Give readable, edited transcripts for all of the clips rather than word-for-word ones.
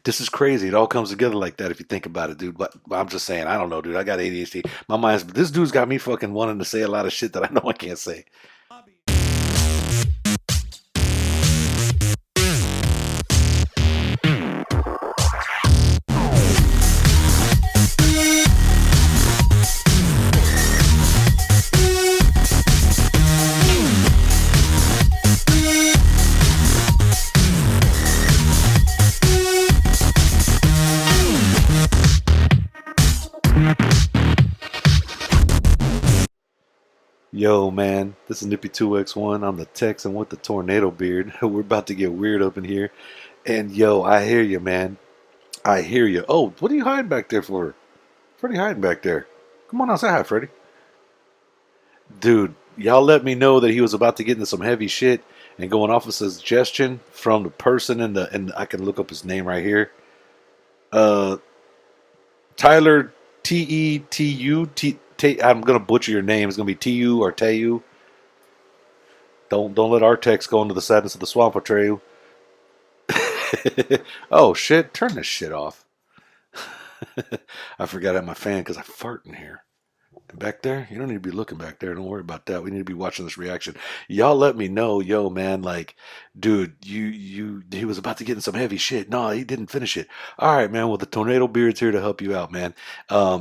This is crazy. It all comes together like that if you think about it, dude. But I'm just saying, I don't know, dude. I got ADHD. My mind's, this dude's got me fucking wanting to say a lot of shit that I know I can't say. Yo, man, this is Nippy 2X1. I'm the Texan with the tornado beard. We're about to get weird up in here. And yo, I hear you, man. I hear you. Oh, what are you hiding back there for? Freddy hiding back there. Come on outside, Freddy. Dude, y'all let me know that he was about to get into some heavy shit and going off a suggestion from the person in the, and I can look up his name right here. Uh, Tyler Tetu T. I'm gonna butcher your name. It's gonna be Tu or Teu. Don't let our text go into the sadness of the swamp, Atreyu. Oh shit! Turn this shit off. I forgot I had my fan because I fart in here. Back there, you don't need to be looking back there. Don't worry about that. We need to be watching this reaction. Y'all let me know, yo, man. Like, dude, he was about to get in some heavy shit. No, he didn't finish it. All right, man. Well, the tornado beard's here to help you out, man.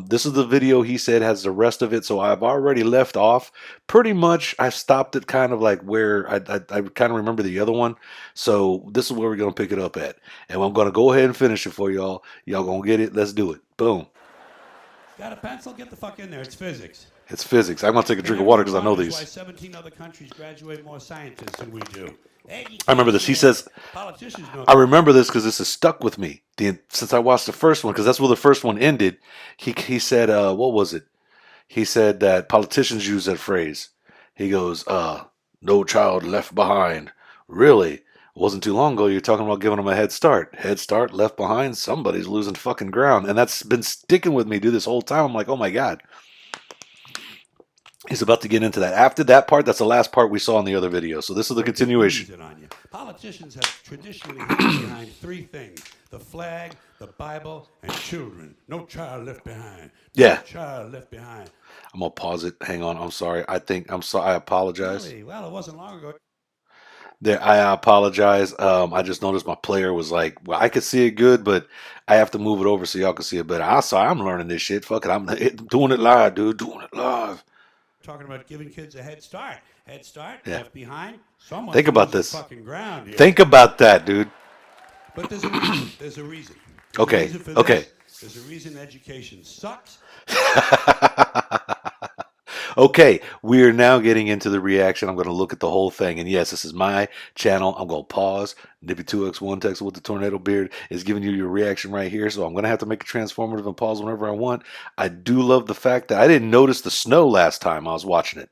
This is the video he said has the rest of it. So I've already left off. Pretty much, I stopped it kind of like where I kind of remember the other one. So this is where we're gonna pick it up at, and I'm gonna go ahead and finish it for y'all. Y'all gonna get it? Let's do it. Boom. Got a pencil? Get the fuck in there. It's physics. It's physics. I'm gonna take a drink of water because I know Why these. 17 other countries graduate more scientists than we do. Hey, I remember this. He says, politicians know. I remember this because this is stuck with me since I watched the first one because that's where the first one ended. He said, what was it? He said that politicians use that phrase. He goes, no child left behind. Really? It wasn't too long ago. You're talking about giving them a head start. Head start, left behind. Somebody's losing fucking ground, and that's been sticking with me, dude, this whole time. I'm like, oh my god. He's about to get into that. After that part, that's the last part we saw in the other video. So this is the continuation. On you. Politicians have traditionally hidden behind three things: the flag, the Bible, and children. No child left behind. No Yeah. child left behind. I'm gonna pause it. Hang on. I'm sorry. I'm sorry. I apologize. Really? Well, it wasn't long ago. There, I apologize. I just noticed my player was like, well, I could see it good, but I have to move it over so y'all can see it better. I'm learning this shit. Fuck it. I'm doing it live, dude. Doing it live. Talking about giving kids a head start. Head start, Yeah. left behind. Someone Think about this. fucking ground here. Think about that, dude. But there's a reason. There's a reason. There's Okay. A reason for Okay. This. There's a reason education sucks. Okay, we are now getting into the reaction. I'm going to look at the whole thing. And yes, this is my channel. I'm going to pause. Nippy2x1 Texas with the tornado beard is giving you your reaction right here. So I'm going to have to make it transformative and pause whenever I want. I do love the fact that I didn't notice the snow last time I was watching it.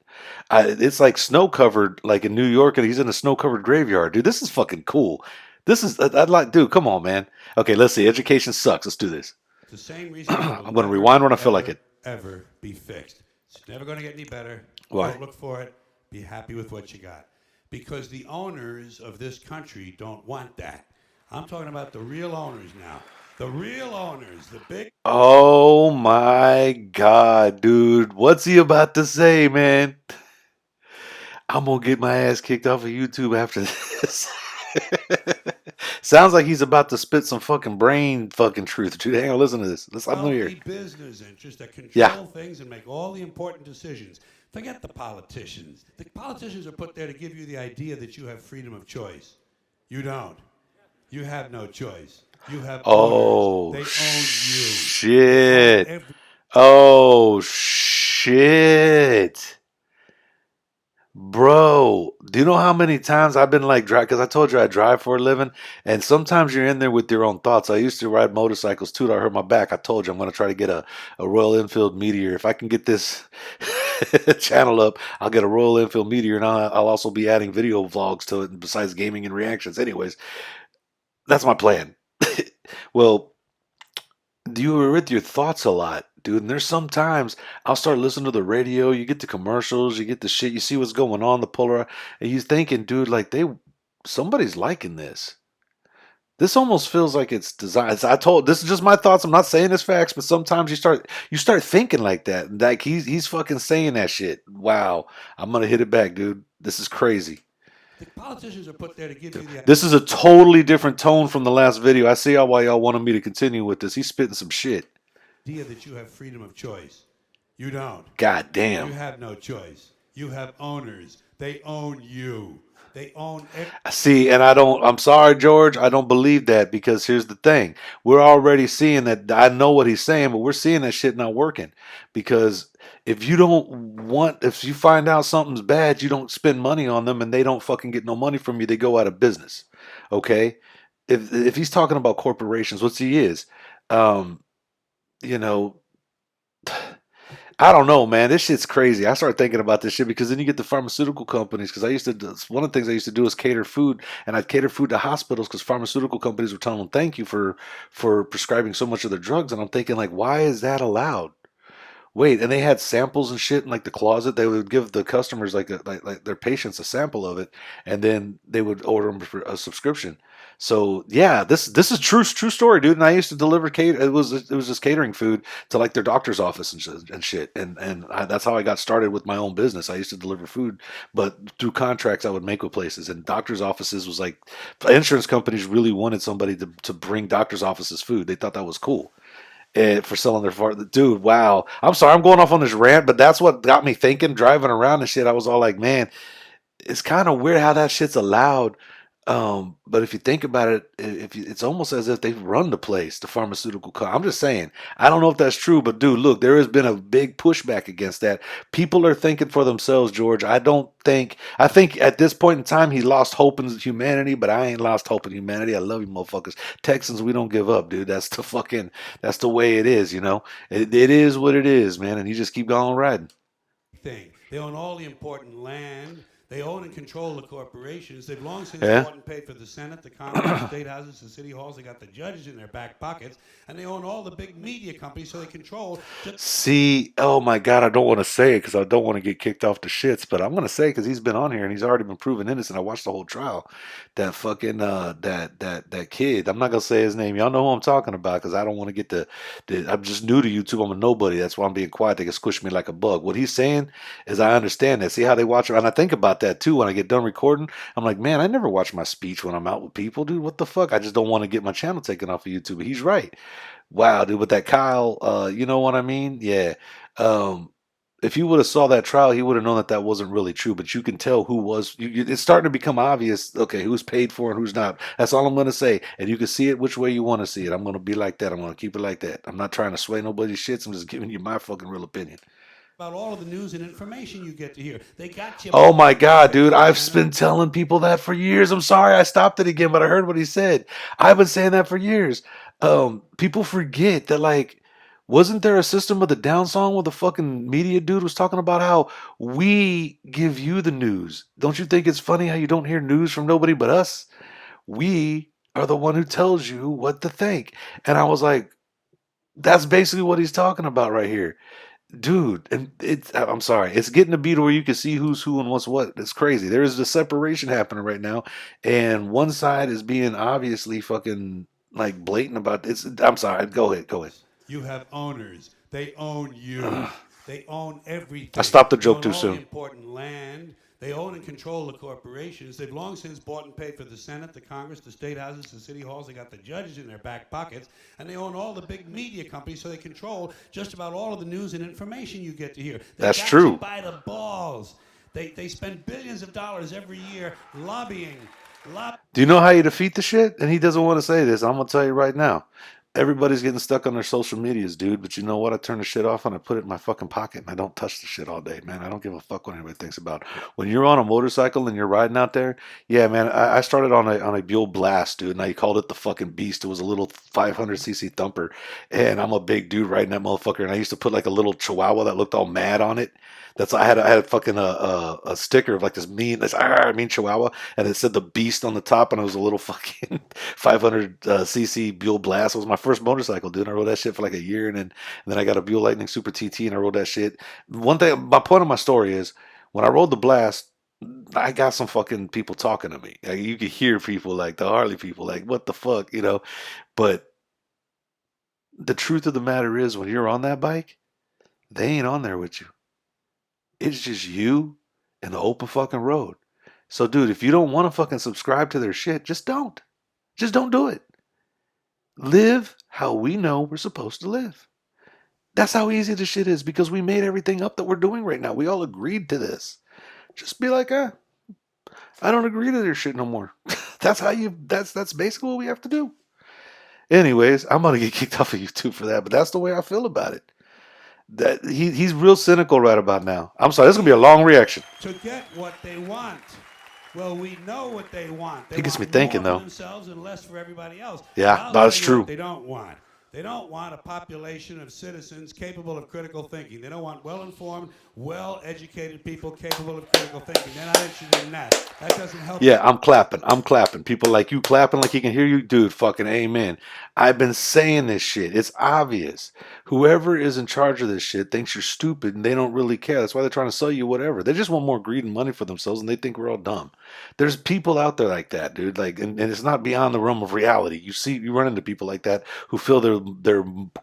It's like snow covered, like in New York, and he's in a snow covered graveyard. Dude, this is fucking cool. This is, I'd like, dude, come on, man. Okay, let's see. Education sucks. Let's do this. The same reason. I'm going to rewind when I feel like it. Ever be fixed. It's never going to get any better. Why? Don't look for it. Be happy with what you got. Because the owners of this country don't want that. I'm talking about the real owners now. The real owners, the big. Oh my God, dude. What's he about to say, man? I'm going to get my ass kicked off of YouTube after this. Sounds like he's about to spit some fucking brain fucking truth. Dude, hang on, listen to this. I'm here. Business interests that control things and make all the important decisions. Forget the politicians. The politicians are put there to give you the idea that you have freedom of choice. You don't. You have no choice. You have owners. They own you. Shit. Oh shit. Bro, do you know how many times I've been like drive? Because I told you I drive for a living, and sometimes you're in there with your own thoughts. I used to ride motorcycles too. I hurt my back. I told you I'm going to try to get a Royal Enfield Meteor. If I can get this channel up, I'll get a Royal Enfield Meteor, and I'll also be adding video vlogs to it besides gaming and reactions. Anyways, that's my plan. Well, you were with your thoughts a lot, dude. And there's sometimes I'll start listening to the radio. You get the commercials, you get the shit, you see what's going on, the polar, and you thinking, dude, like somebody's liking this. This almost feels like it's designed. I told this is just my thoughts. I'm not saying it's facts, but sometimes you start thinking like that. Like he's fucking saying that shit. Wow, I'm gonna hit it back, dude. This is crazy. The politicians are put there to give you the This is a totally different tone from the last video. I see how why y'all wanted me to continue with this. He's spitting some shit. idea that you have freedom of choice. You don't. God You damn. have no choice. You have owners. They own you. They own every See, and I'm sorry, George, I don't believe that because here's the thing. We're already seeing that. I know what he's saying, but we're seeing that shit not working because if you find out something's bad, you don't spend money on them and they don't fucking get no money from you, they go out of business. Okay? If he's talking about corporations, which he is, um, you know, I don't know, man. This shit's crazy. I started thinking about this shit because then you get the pharmaceutical companies. Because one of the things I used to do is cater food, and I'd cater food to hospitals because pharmaceutical companies were telling them thank you for prescribing so much of their drugs, and I'm thinking like, why is that allowed? Wait, and they had samples and shit in like the closet. They would give the customers like their patients a sample of it, and then they would order them for a subscription. So yeah, this is true story, dude. And I used to deliver cater. It was just catering food to like their doctor's office and shit. That's how I got started with my own business. I used to deliver food, but through contracts I would make with places. And doctors' offices was like insurance companies really wanted somebody to bring doctors' offices food. They thought that was cool for selling their fart. Dude, wow. I'm sorry, I'm going off on this rant, but that's what got me thinking. Driving around and shit, I was all like, man, it's kind of weird how that shit's allowed. But if you think about it, it's almost as if they run the place, the I'm just saying. I don't know if that's true, but dude, look, there has been a big pushback against that. People are thinking for themselves, George. I don't think. I think at this point in time, he lost hope in humanity, but I ain't lost hope in humanity. I love you, motherfuckers. Texans, we don't give up, dude. That's the way it is. It is what it is, man. And you just keep going riding. thing. They own all the important land. They own and control the corporations. They've long since Yeah. bought and paid for the Senate, the Congress, the state houses, the city halls. They got the judges in their back pockets, and they own all the big media companies, so they control. See, oh my God, I don't want to say it because I don't want to get kicked off the shits, but I'm going to say because he's been on here and he's already been proven innocent. I watched the whole trial. That fucking that kid. I'm not gonna say his name. Y'all know who I'm talking about because I don't want to get I'm just new to YouTube. I'm a nobody. That's why I'm being quiet. They can squish me like a bug. What he's saying is I understand that. See how they watch it, and I think about that too when I get done recording. I'm like, man, I never watch my speech when I'm out with people, dude. What the fuck? I just don't want to get my channel taken off of YouTube. He's right. Wow, dude, with that Kyle, you know what I mean? Yeah. Um, if you would have saw that trial, he would have known that that wasn't really true. But you can tell who was. It's starting to become obvious. Okay, who's paid for and who's not. That's all I'm going to say. And you can see it which way you want to see it. I'm going to be like that. I'm going to keep it like that. I'm not trying to sway nobody's shits. I'm just giving you my fucking real opinion. About all of the news and information you get to hear. They got you. Oh my God, dude. I've been telling people that for years. I'm sorry I stopped it again, but I heard what he said. I've been saying that for years. People forget that, like, wasn't there a System of the Down song where the fucking media dude was talking about how we give you the news? Don't you think it's funny how you don't hear news from nobody but us? We are the one who tells you what to think. And I was like, that's basically what he's talking about right here. Dude, and I'm sorry, it's getting to be to where you can see who's who and what's what. It's crazy. There is a separation happening right now, and one side is being obviously fucking like blatant about this. I'm sorry, go ahead, go ahead. You have owners. They own you. They own everything. I stopped the They joke own too all the soon. important land. They own and control the corporations. They've long since bought and paid for the Senate, the Congress, the state houses, the city halls. They got the judges in their back pockets. And they own all the big media companies, so they control just about all of the news and information you get to hear. That's got true. You by the balls. They spend billions of dollars every year lobbying. Do you know how you defeat the shit? And he doesn't want to say this. I'm gonna tell you right now. Everybody's getting stuck on their social medias, dude. But you know what? I turn the shit off and I put it in my fucking pocket and I don't touch the shit all day, man. I don't give a fuck what anybody thinks about it. When you're on a motorcycle and you're riding out there, yeah, man. I started on a Buell Blast, dude, and I called it the fucking Beast. It was a little 500cc thumper, and I'm a big dude riding that motherfucker. And I used to put like a little Chihuahua that looked all mad on it. I had a fucking a sticker of like this mean Chihuahua, and it said the Beast on the top, and it was a little fucking 500cc Buell Blast. It was my first motorcycle, dude. I rode that shit for like a year, and then I got a Buell Lightning Super TT, and I rode that shit. One thing, my point of my story is when I rode the Blast. I got some fucking people talking to me. Like, you could hear people like the Harley people, like, what the fuck, you know? But the truth of the matter is, when you're on that bike, they ain't on there with you. It's just you and the open fucking road. So, dude, if you don't want to fucking subscribe to their shit, just don't. Just don't do it. Live how we know we're supposed to live. That's how easy this shit is because we made everything up that we're doing right now. We all agreed to this. Just be like, I don't agree to their shit no more. That's basically what we have to do. Anyways, I'm gonna get kicked off of YouTube for that, but that's the way I feel about it. That he's real cynical right about now. I'm sorry, this is gonna be a long reaction. To get what they want. Well, we know what they want. They It gets me want thinking more for though. themselves and less for everybody else. But Yeah, I'll tell that's you what true. they don't want. They don't want a population of citizens capable of critical thinking. They don't want well-informed, well-educated people capable of critical thinking. They're not interested in that. That doesn't help. Yeah, I'm clapping. I'm clapping. People like you clapping like he can hear you, dude. Fucking amen. I've been saying this shit. It's obvious. Whoever is in charge of this shit thinks you're stupid and they don't really care. That's why they're trying to sell you whatever. They just want more greed and money for themselves and they think we're all dumb. There's people out there like that, dude. Like, and it's not beyond the realm of reality. You run into people like that who feel they're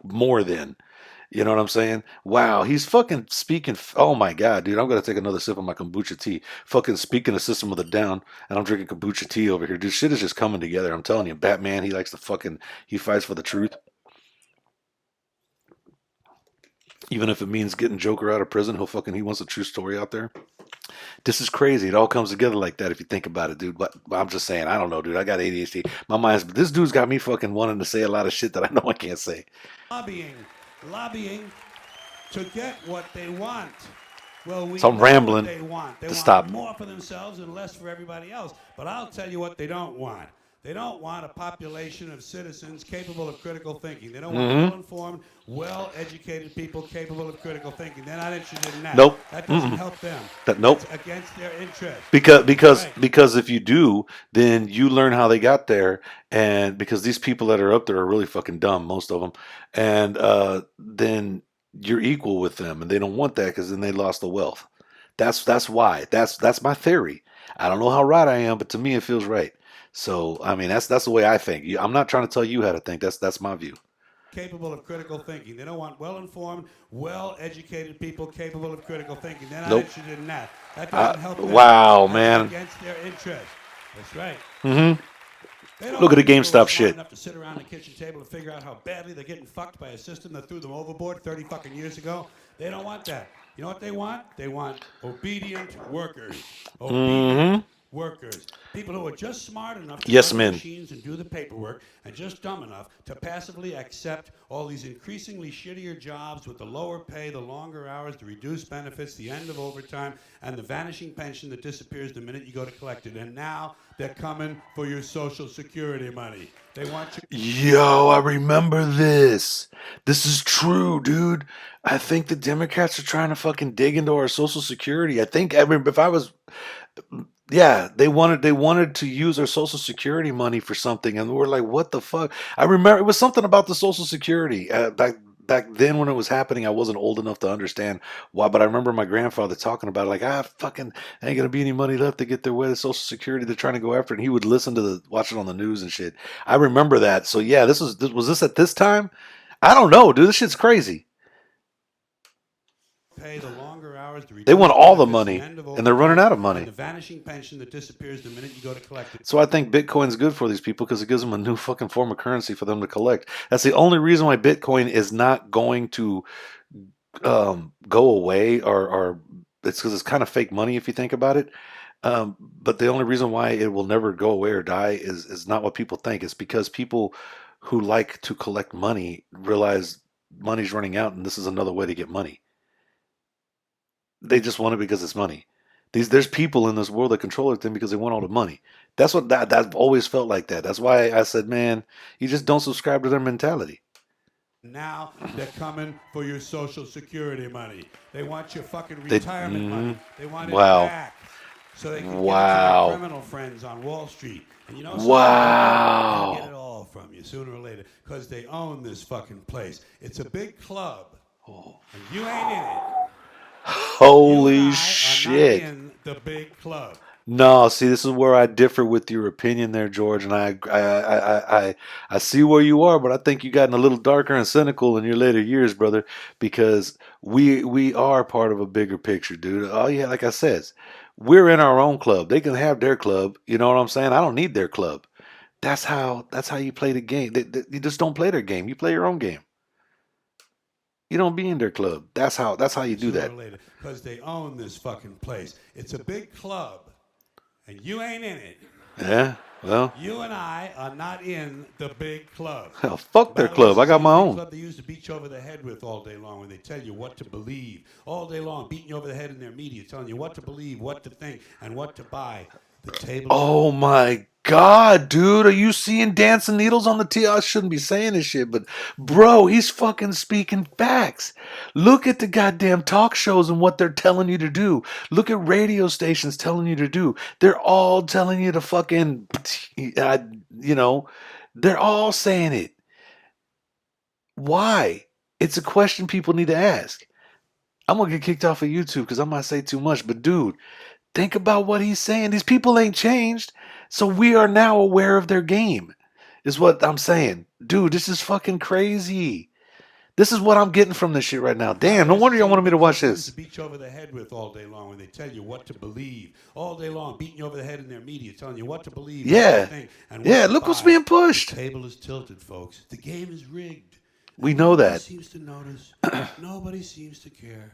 more than. You know what I'm saying? Wow, he's fucking speaking. Oh my god, dude, I'm gonna take another sip of my kombucha tea. Fucking speaking the system of the down, and I'm drinking kombucha tea over here. Dude, shit is just coming together. I'm telling you, Batman, he likes to fucking, he fights for the truth, even if it means getting Joker out of prison. He wants a true story out there. This is crazy. It all comes together like that if you think about it, dude. But I'm just saying, I don't know, dude. I got ADHD. My mind's, this dude's got me fucking wanting to say a lot of shit that I know I can't say. Lobbying to get what they want. Well, we So I'm know what rambling they want. They to want stop. more for themselves and less for everybody else. But I'll tell you what they don't want. They don't want a population of citizens capable of critical thinking. They don't want well-informed, well-educated people capable of critical thinking. They're not interested in that. Nope. That doesn't help them. Nope. It's against their interest. Because if you do, then you learn how they got there, and because these people that are up there are really fucking dumb, most of them, and then you're equal with them, and they don't want that because then they lost the wealth. That's why. That's my theory. I don't know how right I am, but to me it feels right. So I mean that's the way I think. I'm not trying to tell you how to think. That's my view. Capable of critical thinking. They don't want well-informed, well-educated people capable of critical thinking. They're not Nope. interested in that. That doesn't help them. Wow, That's man. against their interest. That's right. Mm-hmm. They don't Look at want the people who are GameStop smart shit. enough to sit around the kitchen table and figure out how badly they're getting fucked by a system that threw them overboard 30 fucking years ago. They don't want that. You know what they want? They want obedient workers. Obedient workers. People who are just smart enough to Yes, run the men. machines and do the paperwork and just dumb enough to passively accept all these increasingly shittier jobs with the lower pay, the longer hours, the reduced benefits, the end of overtime, and the vanishing pension that disappears the minute you go to collect it. And now they're coming for your Social Security money. They want you. Yo, I remember this. This is true, dude. I think the Democrats are trying to fucking dig into our Social Security. I mean, if I was, yeah, they wanted to use our Social Security money for something, and we're like, what the fuck? I remember it was something about the Social Security back then when it was happening. I wasn't old enough to understand why, but I remember my grandfather talking about it, like, fucking ain't gonna be any money left to get their way to Social Security. They're trying to go after it, and he would listen to watch it on the news and shit. I remember that. So yeah, was this at this time? I don't know, dude. This shit's crazy. Pay the longer hours, the They want reduced all the benefits, the money, end of and they're running overtime, out of and money. the vanishing pension that disappears the minute you go to collect it. So I think Bitcoin's good for these people because it gives them a new fucking form of currency for them to collect. That's the only reason why Bitcoin is not going to go away, or it's because it's kind of fake money if you think about it. But the only reason why it will never go away or die is not what people think. It's because people who like to collect money realize money's running out, and this is another way to get money. They just want it because it's money. There's people in this world that control everything because they want all the money. That's always felt like that. That's why I said, man, you just don't subscribe to their mentality. Now they're coming for your Social Security money. They want your fucking They, retirement money. They want it wow, back so they can give it to their wow, criminal friends on Wall Street. And you know something? They'll get it wow. all from you sooner or later because they own this fucking place. It's a big club, and you ain't in it. You and Holy I are not shit. in the big club. No, see, this is where I differ with your opinion there, George, and I see where you are, but I think you gotten a little darker and cynical in your later years, brother, because we are part of a bigger picture, dude. Oh yeah, like I said, we're in our own club. They can have their club. You know what I'm saying? I don't need their club. That's how you play the game. You just don't play their game. You play your own game. You don't be in their club. That's how you do Sooner or that. later, because they own this fucking place. It's a big club, and you ain't in it. Yeah. Well, You and I are not in the big club. hell, fuck their By the way, club. it's the I got same my big own. club they used to beat you over the head with all day long when they tell you what to believe. All day long, beating you over the head in their media, telling you what to believe, what to think, and what to buy. The table is Oh my God, dude. Are you seeing dancing needles on the T? I shouldn't be saying this shit, but bro, he's fucking speaking facts. Look at the goddamn talk shows and what they're telling you to do. Look at radio stations telling you to do. They're all telling you to fucking, uh, you know, they're all saying it. Why? It's a question people need to ask. I'm gonna get kicked off of YouTube because I might say too much, but dude, think about what he's saying. These people ain't changed. So we are now aware of their game, is what I'm saying. Dude, this is fucking crazy. This is what I'm getting from this shit right now. By the Damn, way, no it's the wonder y'all same wanted me to big club watch they used to this. beat you over the head with all day long when they tell you what to believe. All day long, beating you over the head in their media, telling you what to believe, what to Yeah. think, and what Yeah, to look what's buy. being pushed. The table is tilted, folks. The game is rigged. We And know nobody that. seems to notice. Nobody seems to care.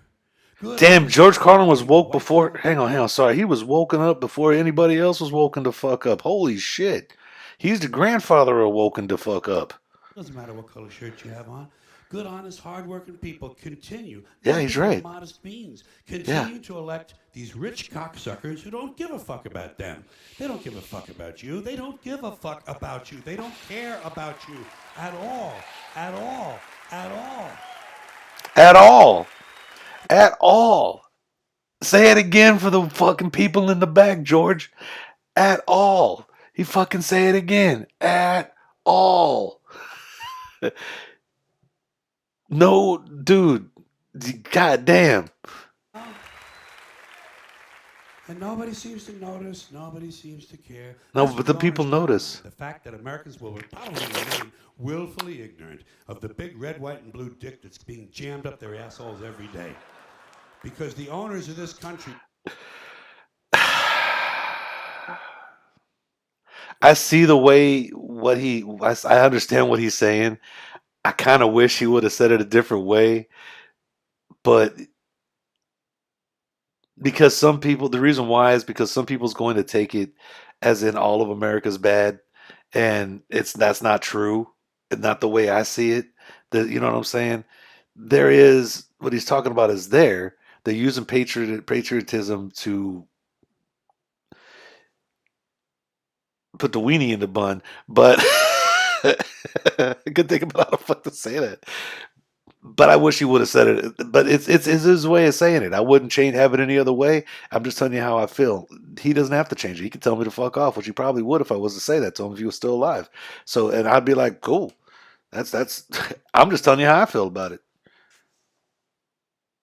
Good, Damn, honest, George Carlin hardworking was people, woke white before. collar Hang people. on. Sorry. He was woken up before anybody else was woken to fuck up. Holy shit. He's the grandfather of woken to fuck up. Doesn't matter what color shirt you have on. Good, honest, hardworking people continue, Yeah, he's nothing but right. modest means, Yeah. continue to elect these rich cocksuckers who don't give a fuck about them. They don't give a fuck about you. They don't give a fuck about you. They don't care about you at all. At all. At all. At all. At all. Say it again for the fucking people in the back, George. At all. He fucking say it again. At all. No, dude. God damn. And nobody seems to notice. Nobody seems to care. No, That's but what the the people owners count on. notice. The fact that Americans will probably remain willfully ignorant of the big red, white, and blue dick that's being jammed up their assholes every day. Because the owners of this country. I see the way I understand what he's saying. I kind of wish he would have said it a different way, but because some people, the reason why is because some people's going to take it as in all of America's bad, and that's not true, and not the way I see it. You know what I'm saying? There is what he's talking about is there. They're using patriotism to put the weenie in the bun, but I couldn't think about how the fuck to say that. But I wish he would have said it. But it's his way of saying it. I wouldn't have it any other way. I'm just telling you how I feel. He doesn't have to change it. He could tell me to fuck off, which he probably would if I was to say that to him if he was still alive. So, and I'd be like, cool. That's. I'm just telling you how I feel about it.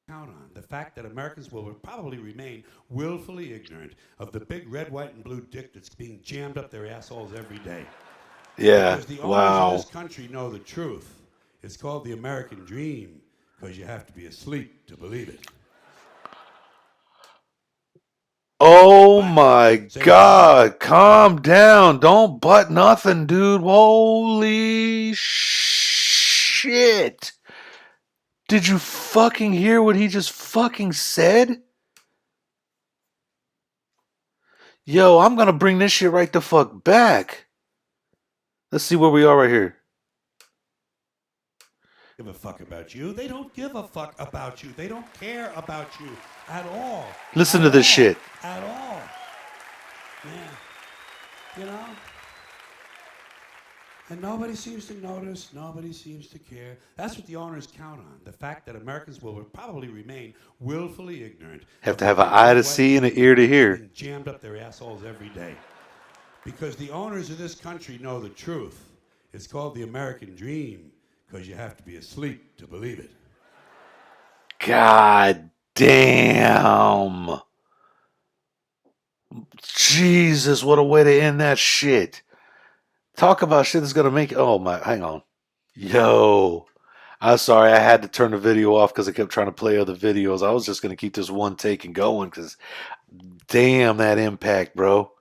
Count on the fact that Americans will probably remain willfully ignorant of the big red, white, and blue dick that's being jammed up their assholes every day. Yeah. Because the owners of this Wow. country know the truth. It's called the American dream because you have to be asleep to believe it. Oh But, my say it again. God. Calm down. Don't butt nothing, dude. Holy shit. Did you fucking hear what he just fucking said? Yo, I'm gonna bring this shit right the fuck back. Let's see where we are right here. Give a fuck about you. They don't give a fuck about you. They don't care about you at all. Listen At to this all. shit. At all. Man. You know? And nobody seems to notice. Nobody seems to care. That's what the owners count on. The fact that Americans will probably remain willfully ignorant Have of to the have an big eye red, to white, and see and blue an ear to dick hear. being jammed up their assholes every day. Because the owners of this country know the truth. It's called the American dream because you have to be asleep to believe it. God damn. Jesus, what a way to end that shit. Talk about shit that's gonna make. Oh my, hang on. Yo, I'm sorry, I had to turn the video off because I kept trying to play other videos. I was just gonna keep this one take and going because damn that impact, bro.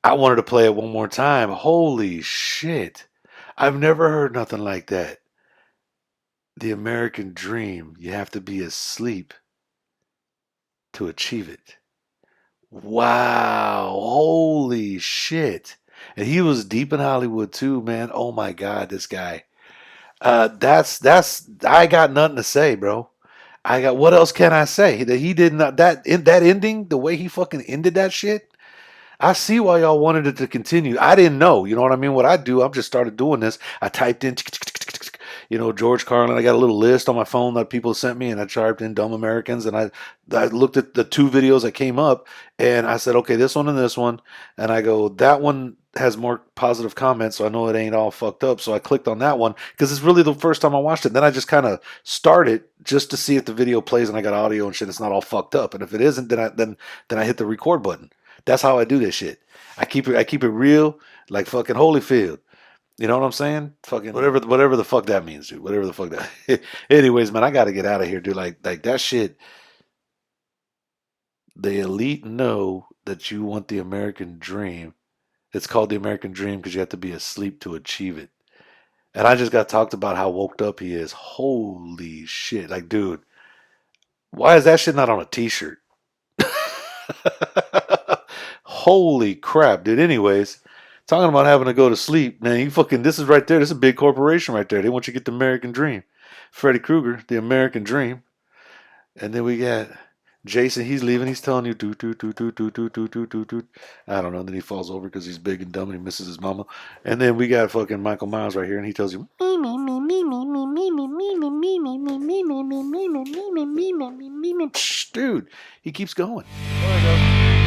I wanted to play it one more time. Holy shit. I've never heard nothing like that. The American dream, you have to be asleep to achieve it. Wow. Holy shit. And he was deep in Hollywood too, man. Oh my God, this guy. That's I got nothing to say, bro. I got what else can I say? That he did not that in that ending, the way he fucking ended that shit. I see why y'all wanted it to continue. I didn't know. You know what I mean? What I do, I've just started doing this. I typed in, George Carlin. I got a little list on my phone that people sent me, and I typed in "dumb Americans," and I looked at the two videos that came up, and I said, okay, this one and this one, and I go, that one has more positive comments, so I know it ain't all fucked up. So I clicked on that one because it's really the first time I watched it. Then I just kind of started just to see if the video plays, and I got audio and shit. It's not all fucked up, and if it isn't, then I hit the record button. That's how I do this shit. I keep it real, like fucking Holyfield. You know what I'm saying? Fucking whatever the fuck that means, dude. Whatever the fuck that. Anyways, man, I gotta get out of here, dude. Like that shit. The elite know that you want the American dream. It's called the American dream because you have to be asleep to achieve it. And I just got talked about how woked up he is. Holy shit. Like, dude, why is that shit not on a t-shirt? Holy crap, dude. Anyways, talking about having to go to sleep, man, you fucking, this is right there. This is a big corporation right there. They want you to get the American dream. Freddy Krueger, the American dream. And then we got Jason, he's leaving. He's telling you, do, do, do, do, do, do, do, do, do, do. I don't know. And then he falls over because he's big and dumb and he misses his mama. And then we got fucking Michael Myers right here, and he tells you, dude, he keeps going. There we go.